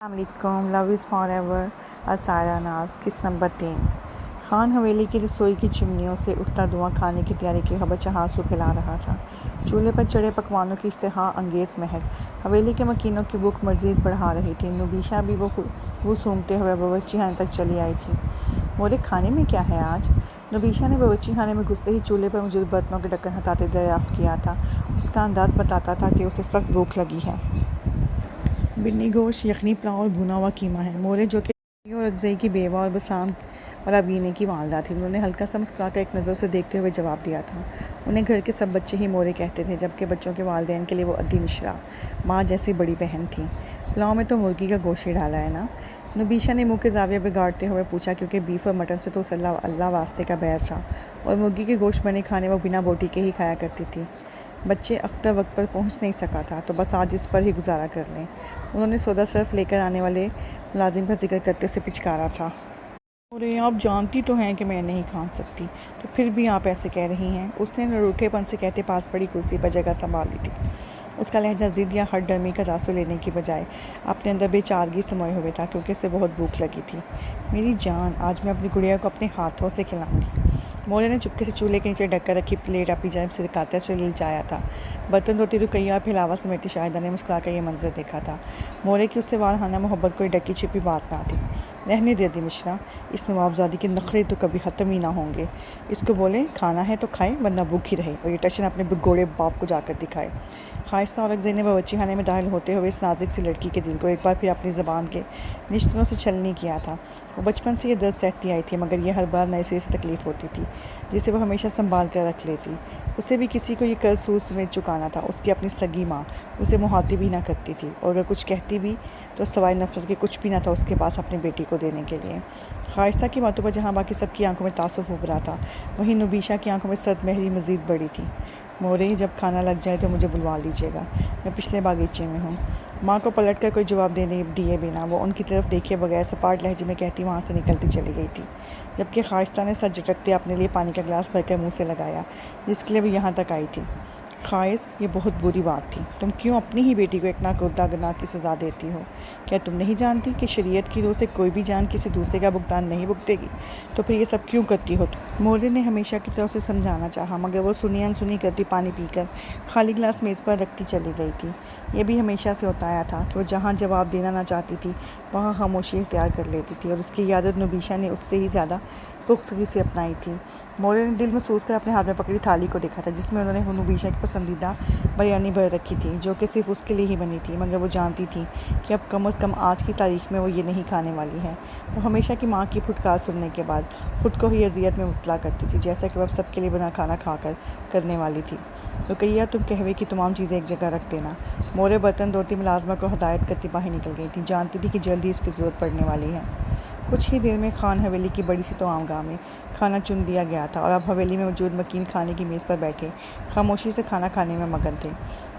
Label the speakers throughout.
Speaker 1: السلام علیکم. لو is for ever. اسائرہ ناز. قسط نمبر 3. خان حویلی کی رسوئی کی چمنیوں سے اٹھتا دھواں کھانے کی تیاری کی خبر چہارسو پھیلا رہا تھا. چولہے پر چڑھے پکوانوں کی اشتہا انگیز مہک حویلی کے مکینوں کی بھوک مزید بڑھا رہی تھی. نبیشہ بھی وہ سونگھتے ہوئے باورچی خانے تک چلی آئی تھی. مورے کھانے میں کیا ہے آج؟ نبیشہ نے باورچی خانے میں گھستے ہی چولہے پر موجود برتنوں کے ڈھکن ہٹاتے دریافت کیا تھا. اس کا انداز بتاتا تھا کہ اسے سخت بھوک لگی ہے. بنی گوشت، یخنی پلاؤ اور بھنا ہوا قیمہ ہے. مورے جو کہ اور اکزئی کی بیوہ اور بسام اور ابینے کی والدہ تھی، انہوں نے ہلکا سا مسکرا کر ایک نظر اسے دیکھتے ہوئے جواب دیا تھا. انہیں گھر کے سب بچے ہی مورے کہتے تھے، جبکہ بچوں کے والدین کے لیے وہ ادی مشرا، ماں جیسی بڑی بہن تھیں. پلاؤ میں تو مرغی کا گوشت ہی ڈالا ہے نا؟ نبیشہ نے منہ کے زاویے بگاڑتے ہوئے پوچھا، کیونکہ بیف اور مٹن سے تو اسے اللہ واسطے کا بیر تھا، اور مرغی کے گوشت بنے کھانے وہ بنا بوٹی کے ہی کھایا کرتی تھی. بچے اختر وقت پر پہنچ نہیں سکا تھا تو بس آج اس پر ہی گزارا کر لیں. انہوں نے سودا صرف لے کر آنے والے ملازم کا ذکر کرتے اسے پچکارا تھا. مورے، آپ جانتی تو ہیں کہ میں نہیں کھا سکتی، تو پھر بھی آپ ایسے کہہ رہی ہیں. اس نے نروٹھے پن سے کہتے پاس پڑی کرسی پر جگہ سنبھال لی تھی. اس کا لہجہ ضد یا ہٹ ڈرمی کا تاثر لینے کی بجائے اپنے اندر بے چارگی سموئے ہوئے تھا، کیونکہ اسے بہت بھوک لگی تھی. میری جان، آج میں اپنی گڑیا کو اپنے ہاتھوں سے کھلاؤں گی. مورے نے چپکے سے چولہے کے نیچے ڈھک کر رکھی پلیٹ اپنی جانب سے دکھاتے چلے لچایا تھا. برتن دھوتی رقیہ اور پھیلاوا سمیٹی شاہدہ نے مسکرا کر یہ منظر دیکھا تھا. مورے کی اس سے وارہانہ محبت کوئی ڈکی چھپی بات نہ تھی. رہنے دے ادی مشرا، اس نوابزادی کے نخرے تو کبھی ختم ہی نہ ہوں گے. اس کو بولیں کھانا ہے تو کھائے، ورنہ بھوکھی رہے اور یہ ٹشن اپنے بگوڑے باپ کو جا کر دکھائے. خائستہ اور اکزئی نے باورچی خانے میں داخل ہوتے ہوئے اس نازک سی لڑکی کے دل کو ایک بار پھر اپنی زبان کے نشتروں سے چھلنی کیا تھا. وہ بچپن سے یہ درد سہتی آئی تھی، مگر یہ ہر بار نئے سرے سے تکلیف ہوتی تھی، جسے وہ ہمیشہ سنبھال کر رکھ لیتی. اسے بھی کسی کو یہ قرض سود سمیت چکانا تھا. اس کی اپنی سگی ماں اسے مخاطب ہی نہ کرتی تھی، اور اگر کچھ کہتی بھی تو سوائے نفرت کے کچھ بھی نہ تھا اس کے پاس اپنی بیٹی کو دینے کے لیے. خائستہ کی باتوں پر جہاں باقی سب کی آنکھوں میں تعصب ابھرا تھا، وہیں نبیشہ کی آنکھوں میں سرد مہری مزید بڑی تھی. مورے، جب کھانا لگ جائے تو مجھے بلوا لیجیے گا، میں پچھلے باغیچے میں ہوں. ماں کو پلٹ کر کوئی جواب دیے بنا وہ ان کی طرف دیکھے بغیر سپاٹ لہجے میں کہتی وہاں سے نکلتی چلی گئی تھی، جبکہ خائستہ نے سر جھٹکتے اپنے لیے پانی کا گلاس بھر کر منہ سے لگایا، جس کے لیے وہ یہاں تک آئی تھی. خائص، یہ بہت بری بات تھی. تم کیوں اپنی ہی بیٹی کو اتنا گردہ گناہ کی سزا دیتی ہو؟ کیا تم نہیں جانتی کہ شریعت کی روح سے کوئی بھی جان کسی دوسرے کا بھگتان نہیں بھگتے گی؟ تو پھر یہ سب کیوں کرتی ہو تم؟ مورے نے ہمیشہ کی طرح اسے سمجھانا چاہا، مگر وہ سنی انسنی کرتی پانی پی کر خالی گلاس میز پر رکھتی چلی گئی تھی. یہ بھی ہمیشہ سے ہوتا آیا تھا کہ وہ جہاں جواب دینا نہ چاہتی تھی وہاں خاموشی اختیار کر لیتی تھی، اور اس کی عادت نبیشہ نے اس سے ہی زیادہ پختگی سے اپنائی تھی. مورے نے دل محسوس کر اپنے ہاتھ میں پکڑی تھالی کو دیکھا تھا، جس میں انہوں نے نبیشہ کی پسندیدہ بریانی بھر رکھی تھی، جو کہ صرف اس کے لیے ہی بنی تھی، مگر وہ جانتی تھی کہ اب کم از کم آج کی تاریخ میں وہ یہ نہیں کھانے والی ہے. وہ ہمیشہ کی ماں کی پھٹکار سننے کے بعد خود کو ہی اذیت میں مبتلا کرتی تھی، جیسا کہ وہ اب سب کے لیے بنا کھانا کھا کر کرنے والی تھی. رقیہ، تم قہوے کی تمام چیزیں ایک جگہ رکھ دینا. مورے برتن دھوتی ملازمہ کو ہدایت کرتی باہر نکل گئی تھی. جانتی تھی کہ جلدی اس کی ضرورت پڑنے والی ہے. کچھ ہی دیر میں خان حویلی کی بڑی سی توام گاہ میں کھانا چن دیا گیا تھا، اور اب حویلی میں موجود مکین کھانے کی میز پر بیٹھے خاموشی سے کھانا کھانے میں مگن تھے،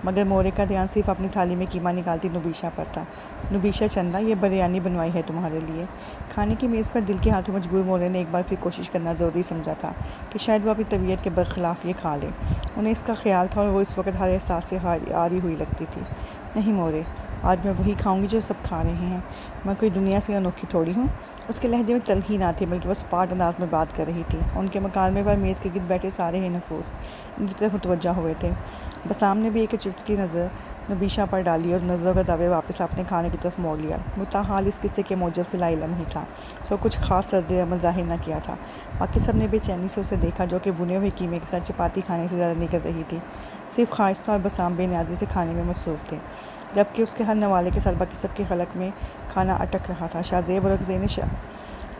Speaker 1: مگر مورے کا دھیان صرف اپنی تھالی میں قیمہ نکالتی نبیشہ پر تھا. نبیشہ چندا، یہ بریانی بنوائی ہے تمہارے لیے. کھانے کی میز پر دل کے ہاتھوں مجبور مورے نے ایک بار پھر کوشش کرنا ضروری سمجھا تھا کہ شاید وہ اپنی طبیعت کے برخلاف یہ کھا لے. انہیں اس کا خیال تھا، اور وہ اس وقت ہر احساس سے عاری ہوئی لگتی تھی. نہیں مورے، آج میں وہی کھاؤں گی جو سب کھا رہے ہیں. میں کوئی دنیا سے انوکھی تھوڑی ہوں. اس کے لہجے میں تلخی نہ تھی، بلکہ وہ سپاٹ انداز میں بات کر رہی تھی. ان کے مکالمے پر میز کے گرد بیٹھے سارے ہی نفوس ان کی طرف متوجہ ہوئے تھے. بسام نے بھی ایک چٹکی نظر نبیشہ پر ڈالی اور نظروں کا زاویہ واپس اپنے کھانے کی طرف موڑ لیا. وہ تاحال اس قصے کے موجب سے لا علم ہی تھا، سو کچھ خاص رد عمل ظاہر نہ کیا تھا. باقی سب نے بے چینی سے اسے دیکھا، جو کہ بنے ہوئے قیمے کے ساتھ چپاتی کھانے سے زیادہ نہیں کر رہی تھی. صرف خائستہ اور بسام بے نیازی سے کھانے میں مصروف تھے، جبکہ اس کے ہر نوالے کے ساتھ باقی سب کے حلق میں کھانا اٹک رہا تھا. شاہ زیب اور اکزئی نے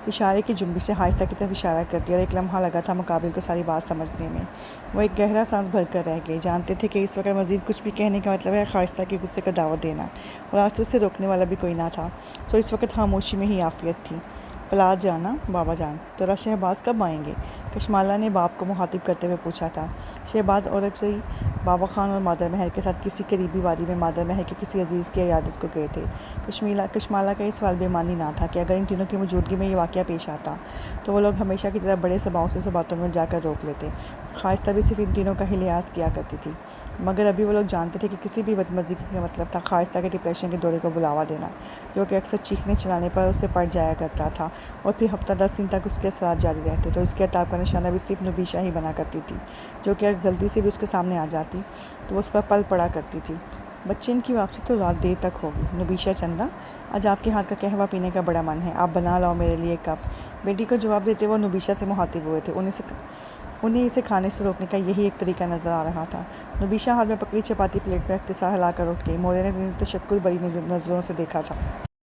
Speaker 1: اشارے کی جنبش سے خائستہ کی طرف اشارہ کر دیا، اور ایک لمحہ لگا تھا مقابل کو ساری بات سمجھنے میں. وہ ایک گہرا سانس بھر کر رہ گئے. جانتے تھے کہ اس وقت مزید کچھ بھی کہنے کا مطلب ہے خائستہ کے غصے کو دعوت دینا، اور آج تو اسے روکنے والا بھی کوئی نہ تھا، سو اس وقت خاموشی میں ہی عافیت تھی. پلار جانا بابا جان، ترا شہباز کب آئیں گے؟ کشمالہ نے باپ کو مخاطب کرتے ہوئے پوچھا تھا. شہباز اور اکزئی بابا خان اور مادر مہر کے ساتھ کسی قریبی وادی میں مادر مہر کے کسی عزیز کی عیادت کو گئے تھے. کشمالہ کا یہ سوال بے معنی نہ تھا کہ اگر ان تینوں کی موجودگی میں یہ واقعہ پیش آتا تو وہ لوگ ہمیشہ کی طرح بڑے سباؤں سے باتوں میں جا کر روک لیتے. خواستہ بھی صرف ان تینوں کا ہی لحاظ کیا کرتی تھی، مگر ابھی وہ لوگ جانتے تھے کہ کسی بھی بدمزگی کا مطلب تھا خواستہ کے ڈپریشن کے دورے کو بلاوا دینا، جو کہ اکثر چیخنے چلانے پر اسے پڑ جایا کرتا تھا اور پھر ہفتہ 10 دن تک اس کے اثرات جاری رہتے تو اس کے عتاب کا نشانہ بھی صرف نبیشہ ہی بنا کرتی تھی، جو کہ اگر غلطی سے بھی اس کے سامنے آ جاتی تو وہ اس پر پل پڑا کرتی تھی۔ بچے ان کی واپسی تو رات دیر تک ہوگی۔ نبیشہ چندا، آج آپ کے ہاتھ کا قہوہ پینے کا بڑا من ہے، آپ بنا لاؤ میرے لیے ایک کپ۔ بیٹی کو جواب دیتے وہ نبیشہ سے مخاطب ہوئے تھے، انہیں اسے کھانے سے روکنے کا یہی ایک طریقہ نظر آ رہا تھا۔ نبیشہ ہاتھ میں پکڑی چپاتی پلیٹ پر اختصار ہلا کر اٹھ گئی۔ مورے نے انہیں تشکر بری نظروں سے دیکھا تھا۔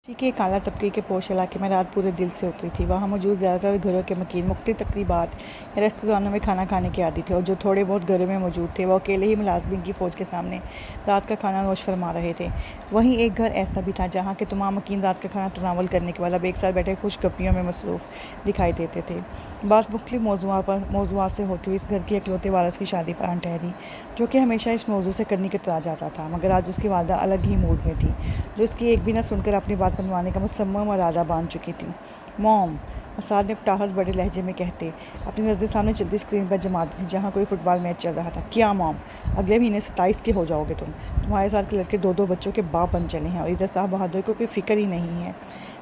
Speaker 1: کراچی کے ایک اعلیٰ طبقے کے پوش علاقے میں رات پورے دل سے اتری تھی۔ وہاں موجود زیادہ تر گھروں کے مکین مختلف تقریبات یا ریستورانوں میں کھانا کھانے کے عادی تھے، اور جو تھوڑے بہت گھروں میں موجود تھے وہ اکیلے ہی ملازمین کی فوج کے سامنے رات کا کھانا نوش فرما رہے تھے۔ وہیں ایک گھر ایسا بھی تھا جہاں کے تمام مکین رات کا کھانا تناول کرنے کے بعد اب ایک ساتھ بیٹھے خوش گپیوں میں مصروف دکھائی دیتے تھے۔ بات مختلف موضوعات سے ہوتی ہوئی اس گھر کی اکلوتے وارث کی شادی پر آن ٹھہری، جو کہ ہمیشہ اس موضوع سے کرنی کترا جاتا تھا، مگر آج اس کی والدہ الگ ہی موڈ میں تھی، جو اس کی ایک بھی نہ سن کر اپنی بات منوانے کا مصمم ارادہ باندھ چکی تھی۔ موم، اسعد نے ٹاہر بڑے لہجے میں کہتے اپنی نظریں سامنے چلتی اسکرین پر جما دی جہاں کوئی فٹ بال میچ چل رہا تھا۔ کیا موم، اگلے مہینے 27 کے ہو جاؤ گے تمہارے ساتھ کے لڑکے 2 بچوں کے باپ بن چلے ہیں اور ادھر صاحب بہادر کو کوئی فکر ہی نہیں ہے۔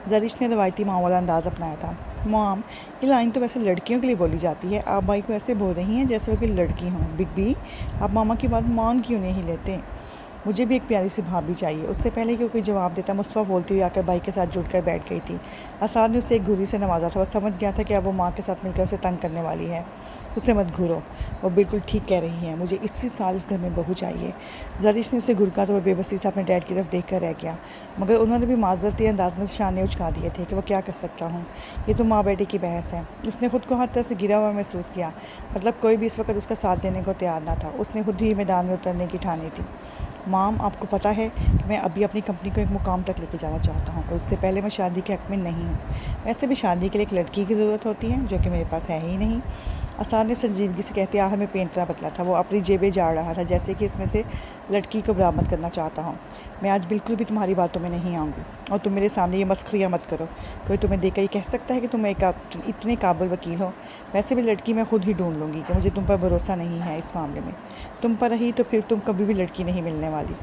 Speaker 1: زرش نے روایتی ماں والا انداز اپنایا تھا۔ موم، یہ لائن تو ویسے لڑکیوں کے لیے بولی جاتی ہے، آپ بھائی کو ایسے بول رہی ہیں جیسے وہ کوئی لڑکی ہوں۔ بگ بی، آپ ماما کی بات مان کیوں نہیں لیتے؟ مجھے بھی ایک پیاری سی بھابھی چاہیے۔ اس سے پہلے کہ وہ کوئی جواب دیتا مصطفیٰ بولتی ہوئی آ کر بھائی کے ساتھ جڑ کر بیٹھ گئی تھی۔ اسعد نے اسے ایک گھوری سے نوازا تھا، وہ سمجھ گیا تھا کہ اب وہ ماں کے ساتھ مل کر اسے تنگ کرنے والی ہے۔ اسے مت گھورو، وہ بالکل ٹھیک کہہ رہی ہے، مجھے اسی سال اس گھر میں بہو چاہیے۔ زرش نے اسے گھرکا تو وہ بے بسی سے اپنے ڈیڈ کی طرف دیکھ کر رہ گیا، مگر انہوں نے بھی معذرتی انداز میں شانے اچکا دیے تھے کہ وہ کیا کر سکتا ہوں، یہ تو ماں بیٹی کی بحث ہے۔ اس نے خود کو ہر طرف سے گرا ہوا محسوس کیا، مطلب کوئی بھی اس وقت اس کا ساتھ دینے کو تیار نہ تھا۔ اس نے خود ہی میدان میں اترنے کی ٹھانی تھی۔ مام، آپ کو پتہ ہے کہ میں ابھی اپنی کمپنی کو ایک مقام تک لے کے جانا چاہتا ہوں، اور اس سے پہلے میں شادی کے حق میں نہیں ہوں۔ ویسے بھی شادی کے لیے ایک لڑکی کی ضرورت ہوتی ہے، جو کہ میرے پاس ہے ہی نہیں۔ اسعد نے سنجیدگی سے کہتے آخر میں پینٹرا بدلا تھا، وہ اپنی جیبیں جاڑ رہا تھا جیسے کہ اس میں سے لڑکی کو برآمد کرنا چاہتا ہوں۔ میں آج بالکل بھی تمہاری باتوں میں نہیں آؤں گی، اور تم میرے سامنے یہ مسخریاں مت کرو۔ کوئی تمہیں دیکھ کر یہ کہہ سکتا ہے کہ تم ایک اتنے قابل وکیل ہو؟ ویسے بھی لڑکی میں خود ہی ڈھونڈ لوں گی، کہ مجھے تم پر بھروسہ نہیں ہے اس معاملے میں۔ تم پر رہی تو پھر تم کبھی بھی لڑکی نہیں ملنے والی۔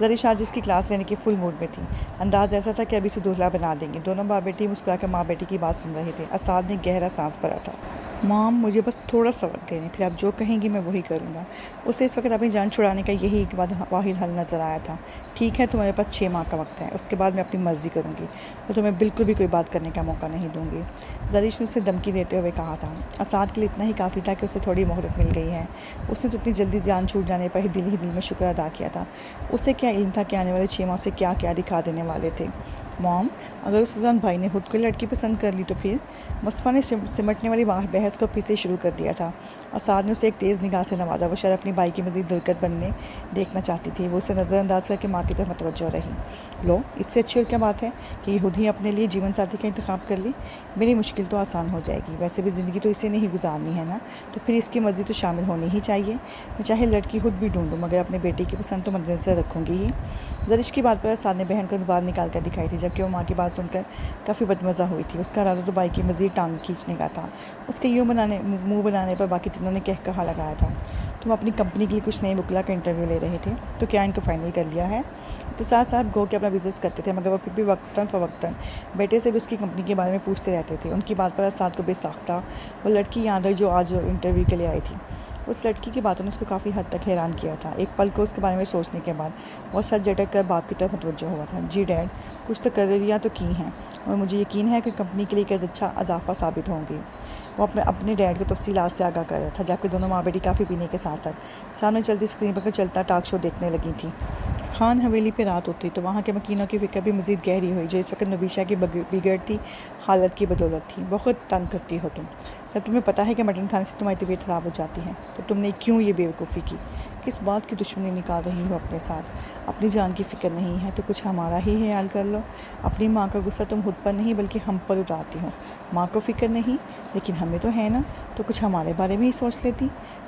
Speaker 1: زرش آج اس کی کلاس لینے کے فل موڈ میں تھی۔ انداز ایسا تھا کہ ابھی سے دولہا بنا دیں گے۔ دونوں باپ بیٹی مسکرا کر ماں بیٹی کی بات سن رہے تھے۔ اسعد نے گہرا سانس بھرا تھا۔ مام، مجھے بس تھوڑا سا وقت دے دیں، پھر آپ جو کہیں گی میں وہی کروں گا۔ اسے اس وقت اپنی جان چھڑانے کا یہی ایک واحد حل نظر آیا تھا۔ ٹھیک ہے، تمہارے پاس 6 ماہ کا وقت ہے، اس کے بعد میں اپنی مرضی کروں گی، تو تمہیں بالکل بھی کوئی بات کرنے کا موقع نہیں دوں گی۔ زرش نے اسے دھمکی دیتے ہوئے کہا تھا۔ اسعد کے لیے اتنا ہی کافی تھا کہ اسے تھوڑی مہلت مل گئی ہے۔ اس نے تو اتنی جلدی جان چھوٹ جانے پر ہی دل میں شکر ادا کیا تھا۔ اسے کیا علم تھا کہ آنے والے 6 ماہ سے کیا کیا دکھا دینے والے تھے۔ موم، اگر اس دوران بھائی نے خود کو لڑکی پسند کر لی تو پھر؟ مصطفیٰ نے سمٹنے والی بحث کو پھر سے شروع کر دیا تھا۔ اسعد نے اسے ایک تیز نگاہ سے نوازا، وہ شاید اپنی بھائی کی مزید برکت بننے دیکھنا چاہتی تھی۔ وہ اسے نظر انداز کر کے ماں کی طرف متوجہ رہی۔ لو، اس سے اچھی اور کیا بات ہے کہ یہ خود ہی اپنے لیے جیون ساتھی کا انتخاب کر لی؟ میری مشکل تو آسان ہو جائے گی۔ ویسے بھی زندگی تو اسے نہیں گزارنی ہے نا، تو پھر اس کی مرضی تو شامل ہونی ہی چاہیے۔ میں چاہے لڑکی خود بھی ڈھونڈوں، مگر اپنے بیٹے کی پسند تو مد نظر رکھوں گی ہی۔ زرش کی بات پر اسعد نے بہن کو دوبارہ نکال کر دکھائی تھی، جبکہ وہ ماں کی بات سن کر کافی بدمزہ ہوئی تھی۔ اس کا ارادہ تو بھائی کی مزید ٹانگ کھینچنے کا تھا۔ اس کے منہ بنانے پر باقی تینوں نے کہا لگایا تھا، تم اپنی کمپنی کے لیے کچھ نئے وکلا کا انٹرویو لے رہے تھے، تو کیا ان کو فائنل کر لیا ہے؟ اتصال صاحب گو کہ اپنا بزنس کرتے تھے، مگر وہ پھر بھی وقتاً فوقتاً بیٹے سے بھی اس کی کمپنی کے بارے میں پوچھتے رہتے تھے۔ ان کی بات پر اسعد کو بے ساختہ وہ لڑکی یاد آئی جو آج انٹرویو کے لیے آئی تھی۔ اس لڑکی کی باتوں نے اس کو کافی حد تک حیران کیا تھا۔ ایک پل کو اس کے بارے میں سوچنے کے بعد وہ سر جھٹک کر باپ کی طرف متوجہ ہوا تھا۔ جی ڈیڈ، کچھ تقرریاں تو کی ہیں، اور مجھے یقین ہے کہ کمپنی کے لیے ایک اچھا اضافہ ثابت ہوں گی۔ وہ اپنے ڈیڈ کو تفصیلات سے آگاہ کر رہا تھا، جبکہ دونوں ماں بیٹی کافی پینے کے ساتھ ساتھ سامنے چلتی اسکرین پر چلتا ٹاک شو دیکھنے لگی تھیں۔ خان حویلی پہ رات اتری تو وہاں کے مکینوں کی فکر بھی مزید گہری ہوئی، جو اس وقت نبیشہ کی بگڑتی حالت کی بدولت تھی۔ بہت تنگ کرتی ہو تم، جب تمہیں پتہ ہے کہ مٹن کھانے سے تمہاری طبیعت خراب ہو جاتی ہے، تو تم نے کیوں یہ بیوقوفی کی؟ کس بات کی دشمنی نکال رہی ہو اپنے ساتھ؟ اپنی جان کی فکر نہیں ہے تو کچھ ہمارا ہی خیال کر لو۔ اپنی ماں کا غصہ تم خود پر نہیں بلکہ ہم پر اتارتی ہو۔ ماں کو فکر نہیں، لیکن ہمیں تو ہے نا، تو کچھ ہمارے بارے میں ہی سوچ لیتی۔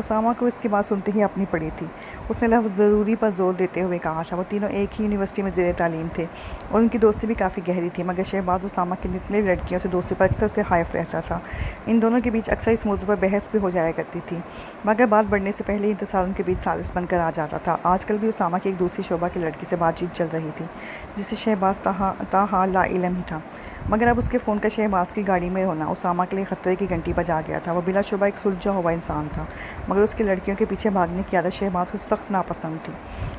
Speaker 1: اسامہ کو اس کی بات سنتے ہی اپنی پڑی تھی۔ اس نے لفظ ضروری پر زور دیتے ہوئے کہا تھا۔ وہ تینوں ایک ہی یونیورسٹی میں زیر تعلیم تھے اور ان کی دوستی بھی کافی گہری تھی، مگر شہباز اسامہ کی نتلی لڑکیوں سے دوستی پر اکثر اسے حائف رہتا تھا۔ ان دونوں کے بیچ اکثر اس موضوع پر بحث بھی ہو جایا کرتی تھی، مگر بات بڑھنے سے پہلے انتصار ان کے بیچ ثالث بن کر آ جاتا تھا۔ آج کل بھی اسامہ کی ایک دوسری شعبہ کی لڑکی سے بات چیت چل رہی تھی، جس سے شہباز تاحال لا علم ہی تھا، مگر اب اس کے فون کا شہباز کی گاڑی میں ہونا اسامہ کے لیے خطرے کی گھنٹی بجا گیا تھا۔ وہ بلا شبہ ایک سلجھا ہوا انسان تھا، مگر اس کی لڑکیوں کے پیچھے بھاگنے کی عادت شہباز کو سخت ناپسند تھی،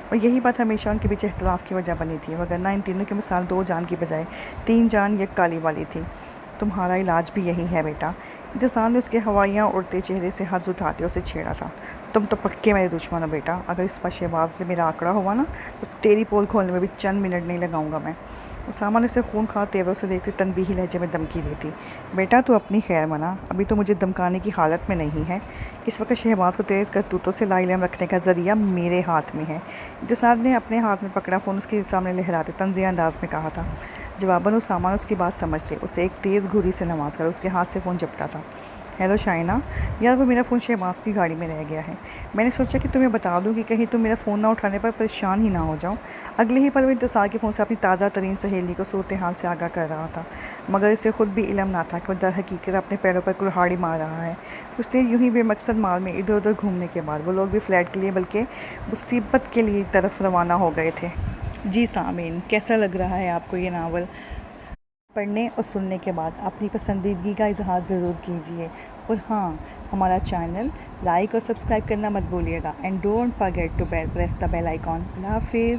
Speaker 1: اور یہی بات ہمیشہ ان کے بیچ اختلاف کی وجہ بنی تھی، وگرنہ ان تینوں کی مثال 2 جان کی بجائے 3 جان یک کالی والی تھی۔ تمہارا علاج بھی یہی ہے بیٹا، انتصار نے اس کے ہوائیاں اڑتے چہرے سے ہاتھ اٹھاتے اسے چھیڑا تھا۔ تم تو پکے میرے دشمن ہو بیٹا، اگر اس پر شہباز سے میرا آکڑا ہوا نا تو تیری پول کھولنے میں بھی چند منٹ نہیں لگاؤں گا میں۔ اسامہ نے اسے خونخوار تیوروں سے دیکھتے تنبیہی لہجے میں دھمکی دی تھی۔ بیٹا تو اپنی خیر منا، ابھی تو مجھے دمکانے کی حالت میں نہیں ہے۔ اس وقت شہباز کو تیرے کرتوتوں سے لا علم رکھنے کا ذریعہ میرے ہاتھ میں ہے۔ انتصار نے اپنے ہاتھ میں پکڑا فون اس کے سامنے لہراتے طنزیہ انداز میں کہا تھا۔ جواباً اسامہ نے اس کی بات سمجھتے اسے ایک تیز گھوری سے نواز کر اس کے ہاتھ سے فون جھپٹا تھا۔ ہیلو شائنہ، یار وہ میرا فون شہباز کی گاڑی میں رہ گیا ہے، میں نے سوچا کہ تمہیں بتا دوں کہ کہیں تم میرا فون نہ اٹھانے پر پریشان ہی نہ ہو جاؤ۔ اگلے ہی پل وہ انتصار کے فون سے اپنی تازہ ترین سہیلی کو صورتحال سے آگاہ کر رہا تھا، مگر اسے خود بھی علم نہ تھا کہ وہ در حقیقت اپنے پیروں پر کلہاڑی مار رہا ہے۔ کچھ دیر یوں ہی بے مقصد مال میں ادھر ادھر گھومنے کے بعد وہ لوگ بھی فلیٹ کے لیے بلکہ مصیبت کے لیے طرف روانہ ہو گئے تھے۔ جی سامعین، کیسا لگ رہا ہے آپ کو یہ ناول؟ پڑھنے اور سننے کے بعد اپنی پسندیدگی کا اظہار ضرور کیجیے، اور ہاں، ہمارا چینل لائک اور سبسکرائب کرنا مت بھولیے گا، and don't forget to press the bell icon. اللہ حافظ۔